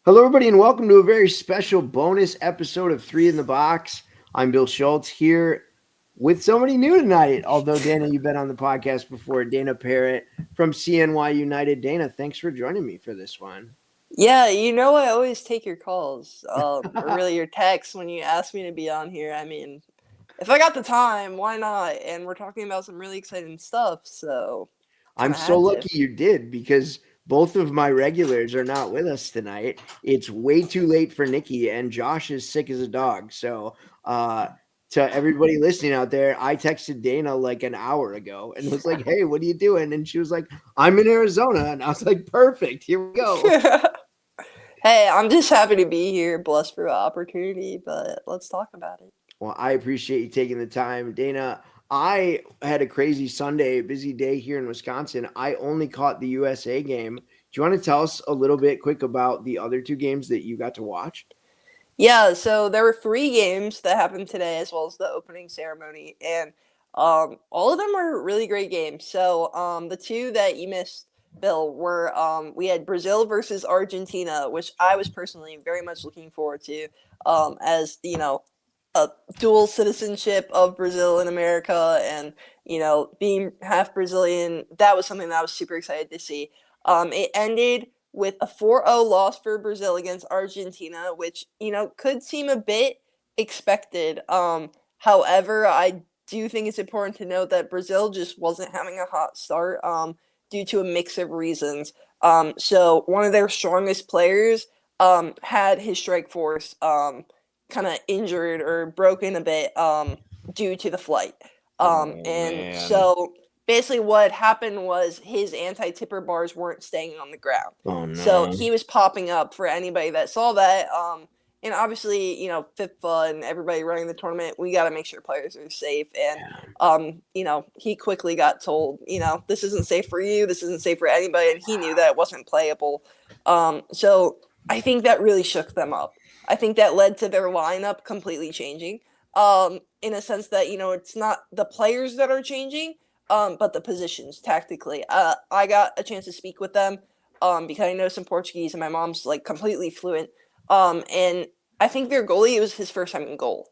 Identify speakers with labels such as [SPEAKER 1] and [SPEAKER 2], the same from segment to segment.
[SPEAKER 1] Hello, everybody, and welcome to a very special bonus episode of Three in the Box. I'm Bill Schultz here with somebody new tonight. Although, Dana, you've been on the podcast before. Dana Parrott from CNY United. Dana, thanks for joining me for this one.
[SPEAKER 2] Yeah, I always take your calls, or really your texts when you ask me to be on here. I mean, if I got the time, why not? And we're talking about some really exciting stuff, so
[SPEAKER 1] I'm
[SPEAKER 2] kind of
[SPEAKER 1] so
[SPEAKER 2] had to.
[SPEAKER 1] lucky you did because both of my regulars are not with us tonight. It's way too late for Nikki, and Josh is sick as a dog. So, to everybody listening out there, I texted Dana like an hour ago and was like, "Hey, what are you doing?" And she was like, "I'm in Arizona," and I was like, "Perfect, here we go."
[SPEAKER 2] Hey, I'm just happy to be here, blessed for the opportunity, but let's talk about it.
[SPEAKER 1] Well, I appreciate you taking the time, Dana. I had a crazy Sunday, busy day here in Wisconsin. I only caught the USA game. Do you want to tell us a little bit quick about the other two games that you got to watch?
[SPEAKER 2] Yeah, so there were three games that happened today, as well as the opening ceremony, and all of them were really great games. So the two that you missed, Bill, were we had Brazil versus Argentina, which I was personally very much looking forward to, as a dual citizenship of Brazil and America, and being half Brazilian. That was something that I was super excited to see. It ended with a 4-0 loss for Brazil against Argentina, which, could seem a bit expected. However, I do think it's important to note that Brazil just wasn't having a hot start due to a mix of reasons. So one of their strongest players had his strike force kind of injured or broken a bit due to the flight.
[SPEAKER 1] Oh
[SPEAKER 2] And
[SPEAKER 1] man.
[SPEAKER 2] so basically what happened was his anti-tipper bars weren't staying on the ground.
[SPEAKER 1] Oh
[SPEAKER 2] So
[SPEAKER 1] no.
[SPEAKER 2] he was popping up for anybody that saw that. And obviously, FIFA and everybody running the tournament, we got to make sure players are safe. And,
[SPEAKER 1] Yeah.
[SPEAKER 2] he quickly got told, this isn't safe for you. This isn't safe for anybody. And he knew that it wasn't playable. So I think that really shook them up. I think that led to their lineup completely changing. In a sense that, it's not the players that are changing, but the positions tactically. I got a chance to speak with them because I know some Portuguese and my mom's like completely fluent. And I think their goalie, it was his first time in goal.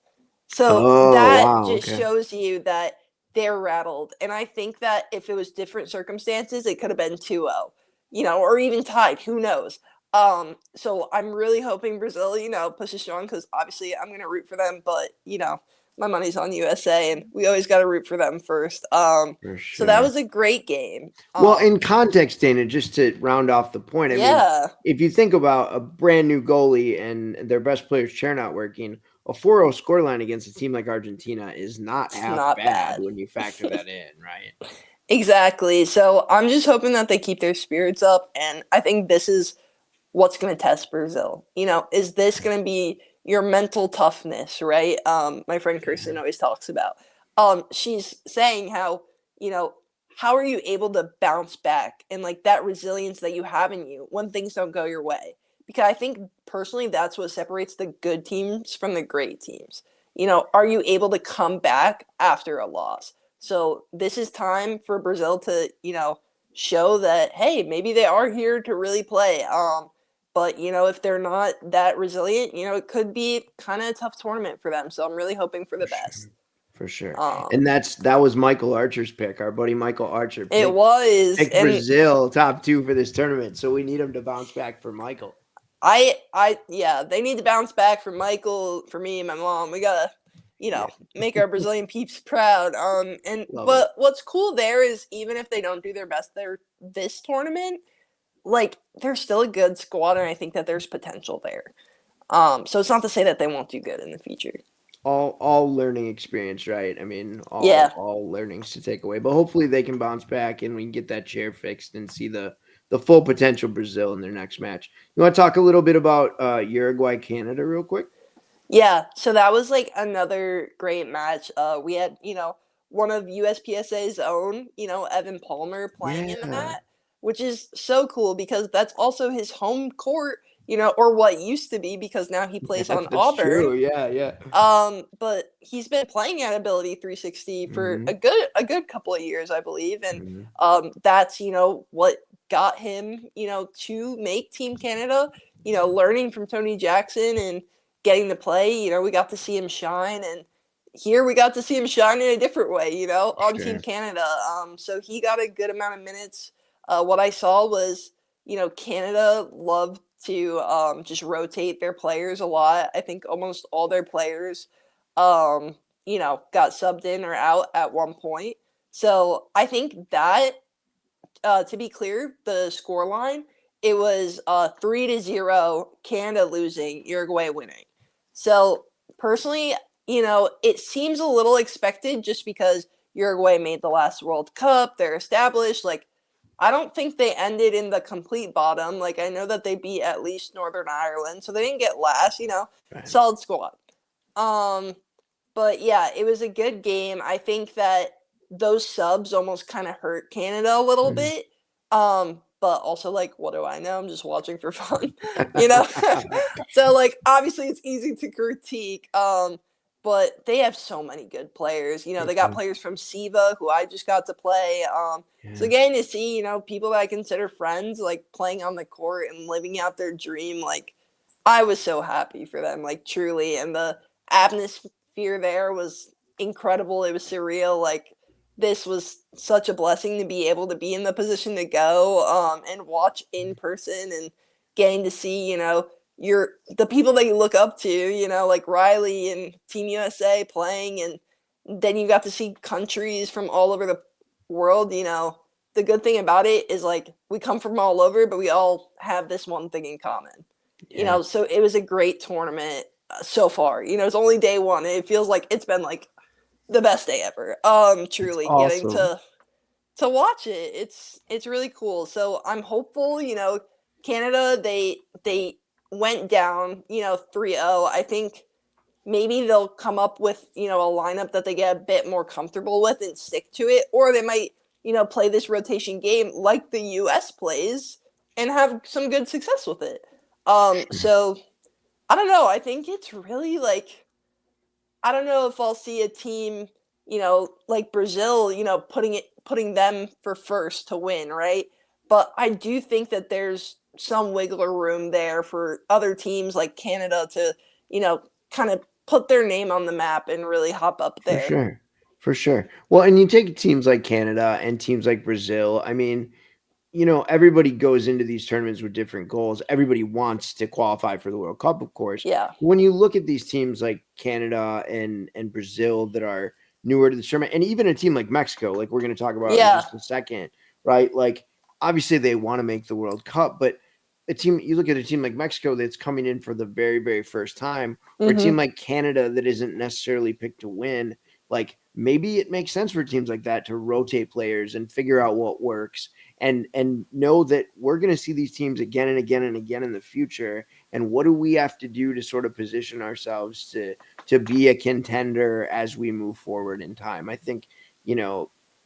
[SPEAKER 2] So
[SPEAKER 1] Oh
[SPEAKER 2] that
[SPEAKER 1] wow.
[SPEAKER 2] just
[SPEAKER 1] Okay.
[SPEAKER 2] shows you that they're rattled. And I think that if it was different circumstances, it could have been 2-0, or even tied. Who knows? So I'm really hoping Brazil, pushes strong because obviously I'm gonna root for them, but my money's on USA, and we always got to root for them first.
[SPEAKER 1] For
[SPEAKER 2] So that
[SPEAKER 1] sure.
[SPEAKER 2] was a great game.
[SPEAKER 1] Well, in context, Dana, just to round off the point, I mean,
[SPEAKER 2] Yeah,
[SPEAKER 1] if you think about a brand new goalie and their best player's chair not working, a 4-0 scoreline against a team like Argentina is not
[SPEAKER 2] it's
[SPEAKER 1] half
[SPEAKER 2] not
[SPEAKER 1] bad
[SPEAKER 2] bad.
[SPEAKER 1] when you factor that in, right?
[SPEAKER 2] Exactly. So I'm just hoping that they keep their spirits up, and I think this is what's going to test Brazil. Is this going to be your mental toughness, right? My friend Kirsten always talks about. She's saying how, you know, how are you able to bounce back and like that resilience that you have in you when things don't go your way? Because I think personally that's what separates the good teams from the great teams. Are you able to come back after a loss? So this is time for Brazil to, show that hey, maybe they are here to really play. But if they're not that resilient, it could be kind of a tough tournament for them. So I'm really hoping for
[SPEAKER 1] For
[SPEAKER 2] the
[SPEAKER 1] sure.
[SPEAKER 2] best.
[SPEAKER 1] For sure.
[SPEAKER 2] Um,
[SPEAKER 1] And that was Michael Archer's pick. Our buddy Michael Archer
[SPEAKER 2] it
[SPEAKER 1] picked
[SPEAKER 2] was,
[SPEAKER 1] picked
[SPEAKER 2] and
[SPEAKER 1] Brazil top two for this tournament. So we need him to bounce back for Michael.
[SPEAKER 2] yeah, they need to bounce back for Michael, for me, and my mom. We gotta,
[SPEAKER 1] Yeah.
[SPEAKER 2] make our Brazilian peeps proud. And
[SPEAKER 1] Love it.
[SPEAKER 2] but what's cool there is even if they don't do their best there this tournament, like they're still a good squad, and I think that there's potential there. So it's not to say that they won't do good in the future.
[SPEAKER 1] All learning experience, right? I mean, all
[SPEAKER 2] Yeah.
[SPEAKER 1] all learnings to take away. But hopefully they can bounce back and we can get that chair fixed and see the full potential Brazil in their next match. You want to talk a little bit about Uruguay Canada real quick?
[SPEAKER 2] Yeah, so that was like another great match. We had, one of USPSA's own, Evan Palmer playing in
[SPEAKER 1] Yeah,
[SPEAKER 2] that, which is so cool because that's also his home court, or what used to be because now he plays on
[SPEAKER 1] that's
[SPEAKER 2] Auburn.
[SPEAKER 1] true. Yeah, yeah.
[SPEAKER 2] But he's been playing at Ability 360 for
[SPEAKER 1] Hmm.
[SPEAKER 2] a good couple of years, I believe, and
[SPEAKER 1] Hmm.
[SPEAKER 2] that's what got him, to make Team Canada. learning from Tony Jackson and getting to play. We got to see him shine, and here we got to see him shine in a different way, on Team
[SPEAKER 1] Sure.
[SPEAKER 2] Canada. So he got a good amount of minutes. What I saw was, Canada loved to just rotate their players a lot. I think almost all their players, got subbed in or out at one point. So I think that, to be clear, the score line, it was 3-0, Canada losing, Uruguay winning. So personally, it seems a little expected just because Uruguay made the last World Cup, they're established. Like, I don't think they ended in the complete bottom. Like, I know that they beat at least Northern Ireland, so they didn't get last,
[SPEAKER 1] Right.
[SPEAKER 2] solid squad. But yeah, it was a good game. I think that those subs almost kind of hurt Canada a little
[SPEAKER 1] Mhm.
[SPEAKER 2] bit. But also, like, what do I know? I'm just watching for fun, you know? So, like, obviously it's easy to critique. But they have so many good players.
[SPEAKER 1] They
[SPEAKER 2] They got
[SPEAKER 1] do.
[SPEAKER 2] players from Siva who I just got to play. So
[SPEAKER 1] Yeah.
[SPEAKER 2] getting to see, people that I consider friends, like playing on the court and living out their dream, like I was so happy for them, like truly. And the atmosphere there was incredible. It was surreal. Like this was such a blessing to be able to be in the position to go and watch in person and getting to see, the people that you look up to, like Riley and Team USA playing, and then you got to see countries from all over the world. The good thing about it is like we come from all over, but we all have this one thing in common.
[SPEAKER 1] Yeah.
[SPEAKER 2] So it was a great tournament so far. It's only day one. And it feels like it's been like the best day ever.
[SPEAKER 1] It's
[SPEAKER 2] Truly getting
[SPEAKER 1] awesome.
[SPEAKER 2] to watch it. It's really cool. So I'm hopeful, Canada they went down, 3-0. I think maybe they'll come up with, a lineup that they get a bit more comfortable with and stick to it, or they might, play this rotation game like the US plays and have some good success with it.
[SPEAKER 1] Sure.
[SPEAKER 2] So I don't know. I think it's really like I don't know if I'll see a team, like Brazil, putting them for first to win, right? But I do think that there's some wiggler room there for other teams like Canada to, kind of put their name on the map and really hop up
[SPEAKER 1] For
[SPEAKER 2] there.
[SPEAKER 1] sure. For sure. Well, and you take teams like Canada and teams like Brazil. I mean, everybody goes into these tournaments with different goals. Everybody wants to qualify for the World Cup, of course.
[SPEAKER 2] Yeah.
[SPEAKER 1] When you look at these teams like Canada and Brazil that are newer to the tournament, and even a team like Mexico, like we're going to talk about in
[SPEAKER 2] Yeah.
[SPEAKER 1] just a second, right? Like obviously they want to make the World Cup, but you look at a team like Mexico that's coming in for the very, very first time, or a team
[SPEAKER 2] Mhm.
[SPEAKER 1] like Canada that isn't necessarily picked to win. Like maybe it makes sense for teams like that to rotate players and figure out what works and know that we're going to see these teams again and again and again in the future. And what do we have to do to sort of position ourselves to be a contender as we move forward in time? I think,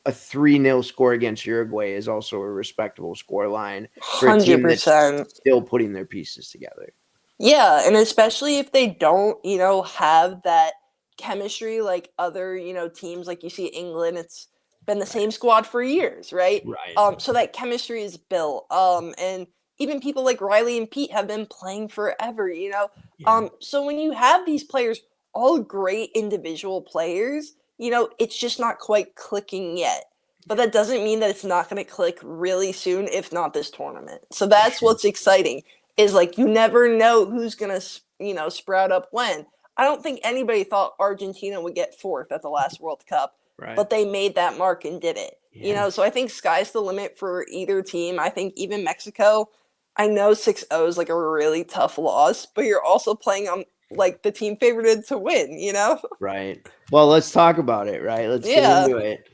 [SPEAKER 1] a 3-0 score against Uruguay is also a respectable score line for a team that's
[SPEAKER 2] 100%.
[SPEAKER 1] still putting their pieces together.
[SPEAKER 2] Yeah, and especially if they don't, have that chemistry like other, teams like you see England, it's been the
[SPEAKER 1] Right.
[SPEAKER 2] same squad for years, right?
[SPEAKER 1] Right.
[SPEAKER 2] So that chemistry is built. And even people like Riley and Pete have been playing forever.
[SPEAKER 1] Yeah.
[SPEAKER 2] So when you have these players, all great individual players, it's just not quite clicking yet. But that doesn't mean that it's not going to click really soon, if not this tournament. So
[SPEAKER 1] For
[SPEAKER 2] that's
[SPEAKER 1] sure.
[SPEAKER 2] what's exciting is like you never know who's gonna sprout up when. I don't think anybody thought Argentina would get fourth at the last World Cup,
[SPEAKER 1] Right.
[SPEAKER 2] but they made that mark and did it.
[SPEAKER 1] Yeah.
[SPEAKER 2] So I think sky's the limit for either team. I think even Mexico. I know 6-0 is like a really tough loss, but you're also playing on like the team favorited to win.
[SPEAKER 1] Right. Well, let's talk about it, right? Let's get
[SPEAKER 2] Yeah.
[SPEAKER 1] into it.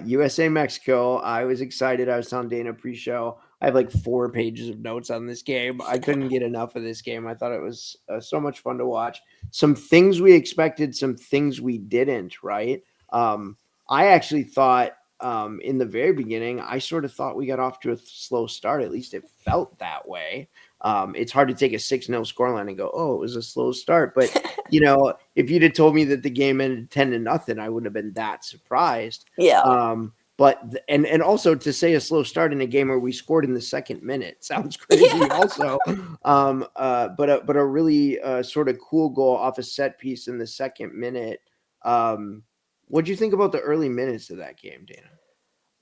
[SPEAKER 1] USA Mexico. I was excited. I was telling Dana pre-show. I have like 4 pages of notes on this game. I couldn't get enough of this game. I thought it was so much fun to watch. Some things we expected, some things we didn't, right? I actually thought in the very beginning, I sort of thought we got off to a slow start. At least it felt that way. It's hard to take a 6-0 scoreline and go, oh, it was a slow start. But if you'd have told me that the game ended 10-0, I wouldn't have been that surprised.
[SPEAKER 2] Yeah.
[SPEAKER 1] But and also to say a slow start in a game where we scored in the second minute sounds crazy.
[SPEAKER 2] Yeah.
[SPEAKER 1] Also, but a really sort of cool goal off a set piece in the second minute. What do you think about the early minutes of that game, Dana?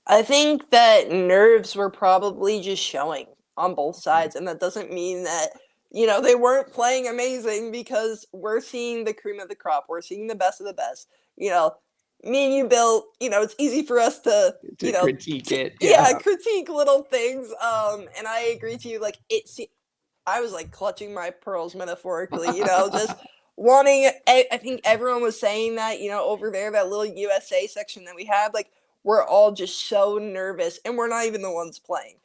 [SPEAKER 2] I think that nerves were probably just showing on both
[SPEAKER 1] Okay.
[SPEAKER 2] sides, and that doesn't mean that they weren't playing amazing because we're seeing the cream of the crop. We're seeing the best of the best. You know, me and you, Bill. It's easy for us to
[SPEAKER 1] To critique it,
[SPEAKER 2] yeah,
[SPEAKER 1] yeah.
[SPEAKER 2] critique little things. And I agree to you. Like I was like clutching my pearls metaphorically, just wanting. I think everyone was saying that, over there, that little USA section that we had, like we're all just so nervous, and we're not even the ones playing.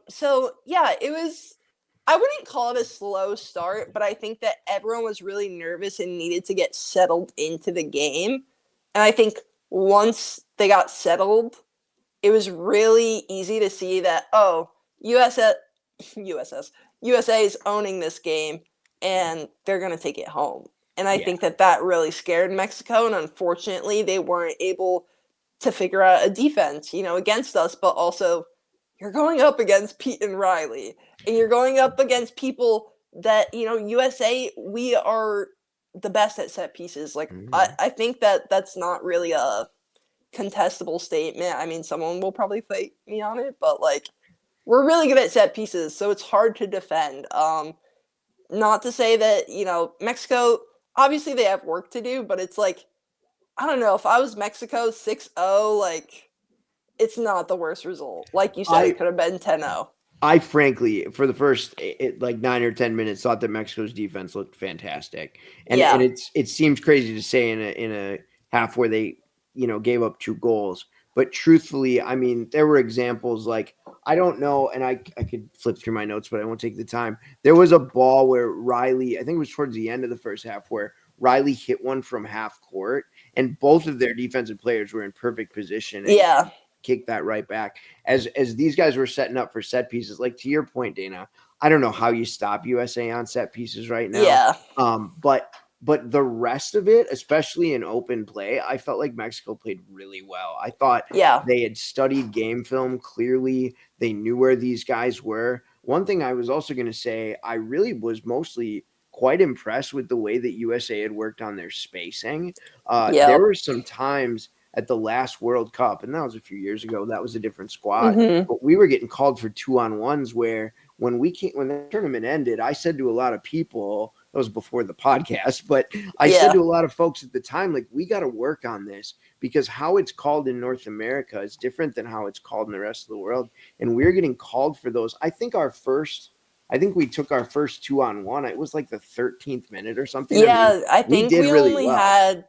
[SPEAKER 2] So yeah, it was. I wouldn't call it a slow start, but I think that everyone was really nervous and needed to get settled into the game. And I think once they got settled, it was really easy to see that, oh, USS, USS, USA is owning this game and they're going to take it home. And I
[SPEAKER 1] Yeah.
[SPEAKER 2] think that really scared Mexico. And unfortunately, they weren't able to figure out a defense, against us. But also, you're going up against Pete and Riley, and you're going up against people that, USA, we are the best at set pieces. Like,
[SPEAKER 1] Mhm.
[SPEAKER 2] I think that that's not really a contestable statement. I mean, someone will probably fight me on it, but like we're really good at set pieces, so it's hard to defend. Not to say that, Mexico, obviously they have work to do, but it's like I don't know, if I was Mexico 6-0, like it's not the worst result. Like you said,
[SPEAKER 1] I
[SPEAKER 2] it could have been 10-0.
[SPEAKER 1] I frankly, for the first like 9 or 10 minutes, thought that Mexico's defense looked fantastic, and
[SPEAKER 2] Yeah.
[SPEAKER 1] it seems crazy to say in a half where they gave up 2 goals, but truthfully, I mean there were examples like I don't know, and I could flip through my notes, but I won't take the time. There was a ball where Riley, I think it was towards the end of the first half, where Riley hit one from half court, and both of their defensive players were in perfect position and
[SPEAKER 2] Yeah.
[SPEAKER 1] kick that right back. As these guys were setting up for set pieces, like to your point, Dana, I don't know how you stop USA on set pieces right now.
[SPEAKER 2] Yeah.
[SPEAKER 1] But the rest of it, especially in open play, I felt like Mexico played really well. I thought
[SPEAKER 2] Yeah.
[SPEAKER 1] they had studied game film clearly. They knew where these guys were. One thing I was also going to say, I really was mostly quite impressed with the way that USA had worked on their spacing. There
[SPEAKER 2] Yep.
[SPEAKER 1] were some times at the last World Cup, and that was a few years ago. That was a different squad,
[SPEAKER 2] Mhm.
[SPEAKER 1] but we were getting called for 2-on-1s. Where when the tournament ended, I said to a lot of people, that was before the podcast, but I said
[SPEAKER 2] Yeah.
[SPEAKER 1] to a lot of folks at the time, like, we got to work on this because how it's called in North America is different than how it's called in the rest of the world, and we're getting called for those. I think we took our first 2-on-1. It was like the 13th minute or something. I mean,
[SPEAKER 2] Yeah, I
[SPEAKER 1] we
[SPEAKER 2] think
[SPEAKER 1] did
[SPEAKER 2] we
[SPEAKER 1] really
[SPEAKER 2] only
[SPEAKER 1] well.
[SPEAKER 2] had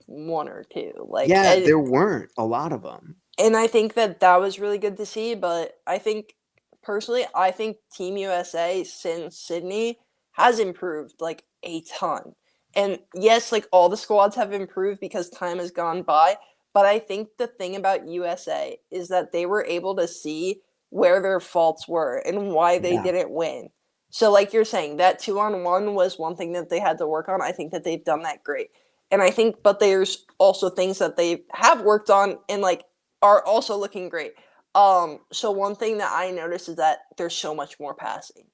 [SPEAKER 2] one or two. Like
[SPEAKER 1] Yeah, there weren't a lot of them.
[SPEAKER 2] and I think that that was really good to see, but I think personally, I think Team USA since Sydney has improved like a ton. And yes, like all the squads have improved because time has gone by, but I think the thing about USA is that they were able to see where their faults were and why they
[SPEAKER 1] Yeah.
[SPEAKER 2] didn't win. So like you're saying, that 2-on-1 was one thing that they had to work on. I think that they've done that great. And I think but there's also things that they have worked on and like are also looking great. So one thing that I noticed is that there's so much more passing.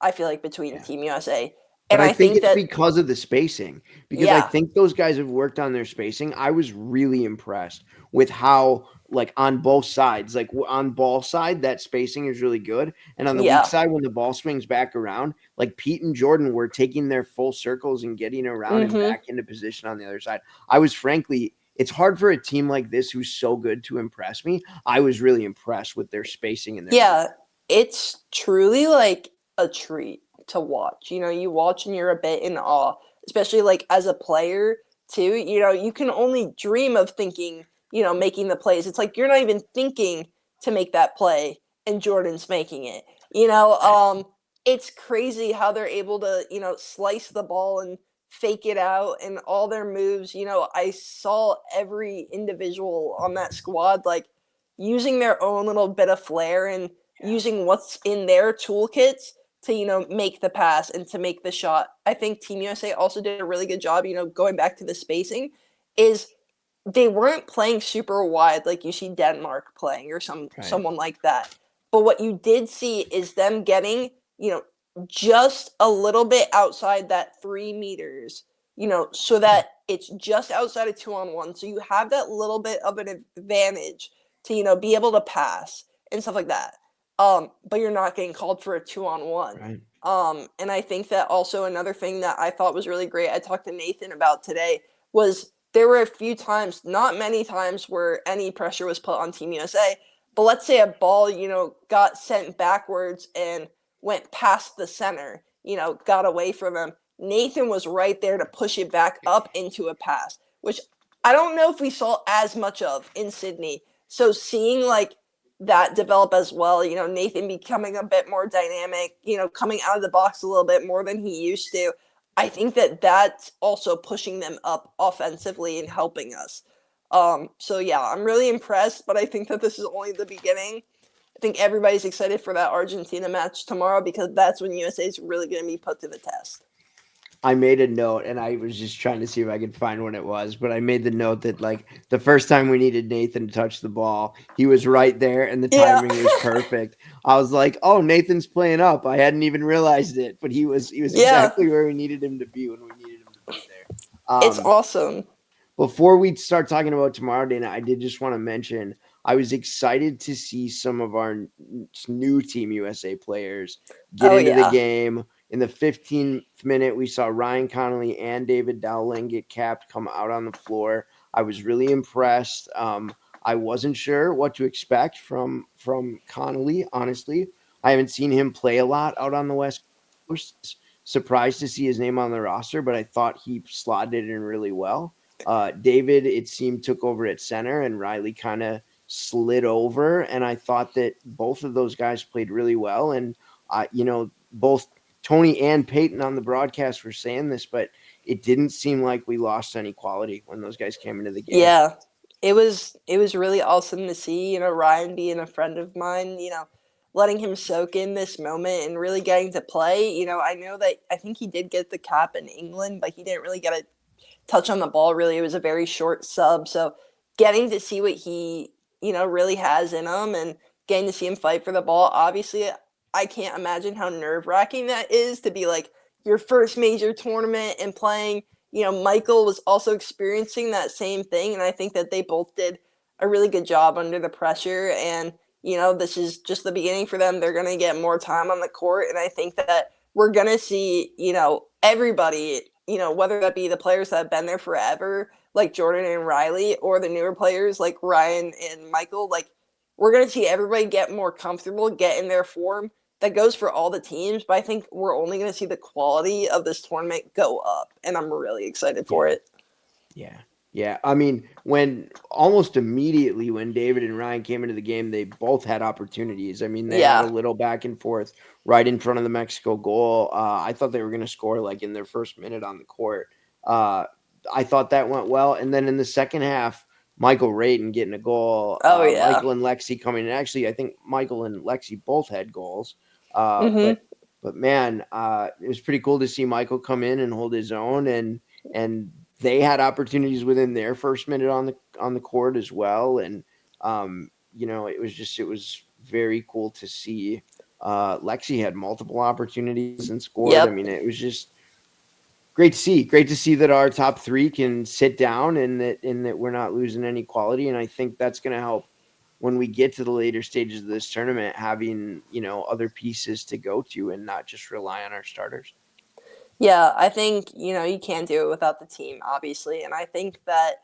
[SPEAKER 2] I feel like between
[SPEAKER 1] Yeah.
[SPEAKER 2] Team USA,
[SPEAKER 1] But
[SPEAKER 2] and
[SPEAKER 1] I
[SPEAKER 2] I
[SPEAKER 1] think
[SPEAKER 2] think
[SPEAKER 1] it's
[SPEAKER 2] that
[SPEAKER 1] because of the spacing, because I
[SPEAKER 2] yeah,
[SPEAKER 1] think those guys have worked on their spacing. I was really impressed with how, like, on both sides, like on ball side, that spacing is really good. And on the weak
[SPEAKER 2] yeah,
[SPEAKER 1] side, when the ball swings back around, like Pete and Jordan were taking their full circles and getting around and
[SPEAKER 2] mm-hmm,
[SPEAKER 1] back into position on the other side. I was frankly, it's hard for a team like this who's so good to impress me. I was really impressed with their spacing and their movement.
[SPEAKER 2] yeah. It's truly like a treat to watch. You watch and you're a bit in awe, especially like as a player too. You can only dream of thinking, making the plays. It's like you're not even thinking to make that play, and Jordan's making it. You know, um, it's crazy how they're able to, slice the ball and fake it out and all their moves. I saw every individual on that squad like using their own little bit of flair and using what's in their toolkits to make the pass and to make the shot. I think Team USA also did a really good job, going back to the spacing is they weren't playing super wide like you see Denmark playing or
[SPEAKER 1] Right.
[SPEAKER 2] someone like that. But what you did see is them getting, just a little bit outside that 3 meters, so that it's just outside of 2-on-1. So you have that little bit of an advantage to, be able to pass and stuff like that. But you're not getting called for a 2-on-1.
[SPEAKER 1] Right.
[SPEAKER 2] And I think that also another thing that I thought was really great, I talked to Nathan about today, was there were a few times, not many times, where any pressure was put on Team USA. But let's say a ball, got sent backwards and went past the center, got away from him. Nathan was right there to push it back up into a pass, which I don't know if we saw as much of in Sydney. So seeing like that develop as well, Nathan becoming a bit more dynamic, coming out of the box a little bit more than he used to. I think that that's also pushing them up offensively and helping us. So yeah, I'm really impressed, but I think that this is only the beginning. I think everybody's excited for that Argentina match tomorrow because that's when USA is really going to be put to the test.
[SPEAKER 1] I made a note, and I was just trying to see if I could find when it was, but I made the note that like the first time we needed Nathan to touch the ball, he was right there, and the
[SPEAKER 2] Yeah.
[SPEAKER 1] timing was perfect. I was like, "Oh, Nathan's playing up." I hadn't even realized it, but he was
[SPEAKER 2] Yeah.
[SPEAKER 1] exactly where we needed him to be when we needed him to be there.
[SPEAKER 2] It's awesome.
[SPEAKER 1] Before we start talking about tomorrow, Dana, I did just want to mention I was excited to see some of our new Team USA players get
[SPEAKER 2] Oh
[SPEAKER 1] into the
[SPEAKER 2] yeah.
[SPEAKER 1] game. In the 15th minute, we saw Ryan Connolly and David Dowling get capped, come out on the floor. I was really impressed. I wasn't sure what to expect from Connolly, honestly. I haven't seen him play a lot out on the West Coast. Surprised to see his name on the roster, but I thought he slotted in really well. David, it seemed, took over at center, and Riley kind of slid over. And I thought that both of those guys played really well. And, both Tony and Peyton on the broadcast were saying this, but it didn't seem like we lost any quality when those guys came into the game.
[SPEAKER 2] Yeah. It was really awesome to see, Ryan being a friend of mine, letting him soak in this moment and really getting to play. I know that I think he did get the cap in England, but he didn't really get a touch on the ball. Really, it was a very short sub. So getting to see what he, really has in him and getting to see him fight for the ball. Obviously, I can't imagine how nerve-wracking that is to be like your first major tournament and playing. Michael was also experiencing that same thing, and I think that they both did a really good job under the pressure. And this is just the beginning for them. They're going to get more time on the court, and I think that we're going to see, everybody, whether that be the players that have been there forever, like Jordan and Riley, or the newer players like Ryan and Michael, like we're going to see everybody get more comfortable, get in their form. That goes for all the teams, but I think we're only going to see the quality of this tournament go up, and I'm really excited for
[SPEAKER 1] Yeah.
[SPEAKER 2] it.
[SPEAKER 1] Yeah. Yeah. I mean, when almost immediately when David and Ryan came into the game, they both had opportunities. I mean, they had a
[SPEAKER 2] Yeah.
[SPEAKER 1] little back and forth right in front of the Mexico goal. I thought they were going to score like in their first minute on the court. Uh, I thought that went well. And then in the second half, Michael Rayton getting a goal,
[SPEAKER 2] Oh, yeah.
[SPEAKER 1] Michael and Lexi coming in. Actually, I think Michael and Lexi both had goals. Uh,
[SPEAKER 2] Mm-hmm.
[SPEAKER 1] but but man, it was pretty cool to see Michael come in and hold his own, and they had opportunities within their first minute on the court as well. And it was very cool to see. Lexi had multiple opportunities and scored. I
[SPEAKER 2] Yep.
[SPEAKER 1] mean, it was just great to see. Great to see that our top three can sit down and that we're not losing any quality. And I think that's going to help when we get to the later stages of this tournament, having other pieces to go to and not just rely on our starters.
[SPEAKER 2] Yeah, I think, you can't do it without the team, obviously. And I think that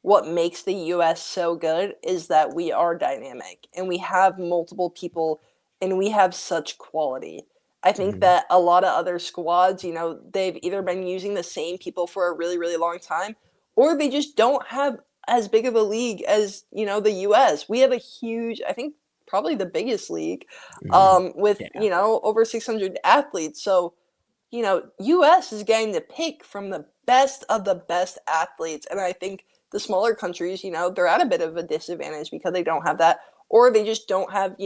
[SPEAKER 2] what makes the US so good is that we are dynamic and we have multiple people and we have such quality. I think
[SPEAKER 1] Mhm.
[SPEAKER 2] that a lot of other squads, they've either been using the same people for a really, really long time or they just don't have as big of a league as, the US. We have a huge, I think probably the biggest league
[SPEAKER 1] Mhm.
[SPEAKER 2] with,
[SPEAKER 1] Yeah.
[SPEAKER 2] over 600 athletes. So US is getting to pick from the best of the best athletes. And I think the smaller countries, they're at a bit of a disadvantage because they don't have that, or they just don't have,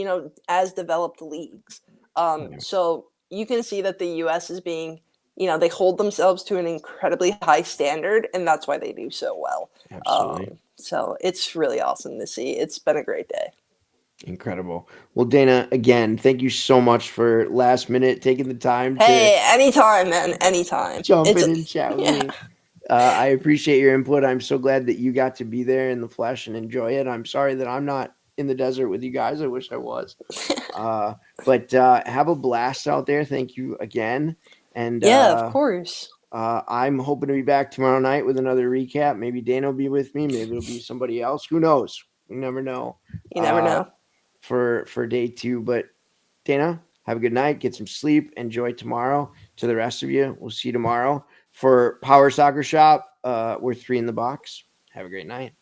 [SPEAKER 2] as developed leagues.
[SPEAKER 1] Yeah.
[SPEAKER 2] So you can see that the US is being they hold themselves to an incredibly high standard, and that's why they do so well.
[SPEAKER 1] Absolutely.
[SPEAKER 2] So it's really awesome to see. It's been a great day.
[SPEAKER 1] Incredible. Well, Dana, again, thank you so much for last minute taking the time to
[SPEAKER 2] Hey, anytime, man, anytime.
[SPEAKER 1] jump
[SPEAKER 2] It's
[SPEAKER 1] in and chat with
[SPEAKER 2] yeah.
[SPEAKER 1] me. I appreciate your input. I'm so glad that you got to be there in the flesh and enjoy it. I'm sorry that I'm not in the desert with you guys. I wish I was. But have a blast out there. Thank you again. And
[SPEAKER 2] Yeah, of course.
[SPEAKER 1] I'm hoping to be back tomorrow night with another recap. Maybe Dana will be with me. Maybe it'll be somebody else. Who knows? You never know.
[SPEAKER 2] You never know.
[SPEAKER 1] For day 2. But Dana, have a good night. Get some sleep. Enjoy tomorrow. To the rest of you, we'll see you tomorrow for Power Soccer Shop. We're 3 in the box. Have a great night.